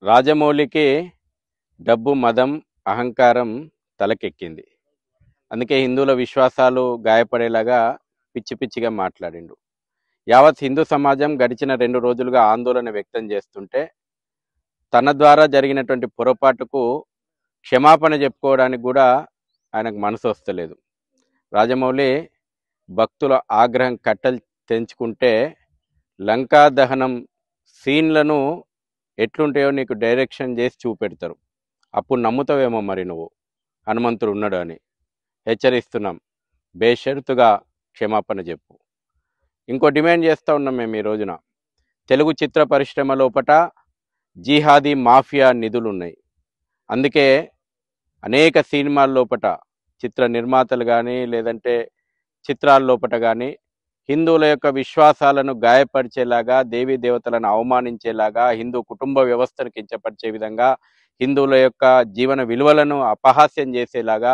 రాజమౌళికి డబ్బు, మదం, అహంకారం తలకెక్కింది. అందుకే హిందువుల విశ్వాసాలు గాయపడేలాగా పిచ్చి పిచ్చిగా మాట్లాడిండు. యావత్ హిందూ సమాజం గడిచిన 2 రోజులుగా ఆందోళన వ్యక్తం చేస్తుంటే, తన ద్వారా జరిగినటువంటి పొరపాటుకు క్షమాపణ చెప్పుకోవడానికి కూడా ఆయనకు మనసు వస్తలేదు. రాజమౌళి భక్తుల ఆగ్రహం కట్టలు తెంచుకుంటే లంకా దహనం సీన్లను ఎట్లుంటాయో నీకు డైరెక్షన్ చేసి చూపెడతారు. అప్పుడు నమ్ముతావేమో మరి నువ్వు హనుమంతుడు ఉన్నాడు అని. హెచ్చరిస్తున్నాం, బేషరతుగా క్షమాపణ చెప్పు. ఇంకో డిమాండ్ చేస్తూ ఉన్నాం మేము ఈ రోజున. తెలుగు చిత్ర పరిశ్రమ లోపట జిహాదీ మాఫియా నిధులు ఉన్నాయి. అందుకే అనేక సినిమాల లోపట చిత్ర నిర్మాతలు కానీ లేదంటే చిత్రాల లోపట కానీ హిందువుల యొక్క విశ్వాసాలను గాయపరిచేలాగా, దేవీ దేవతలను అవమానించేలాగా, హిందూ కుటుంబ వ్యవస్థను కించపరిచే విధంగా, హిందువుల యొక్క జీవన విలువలను అపహాస్యం చేసేలాగా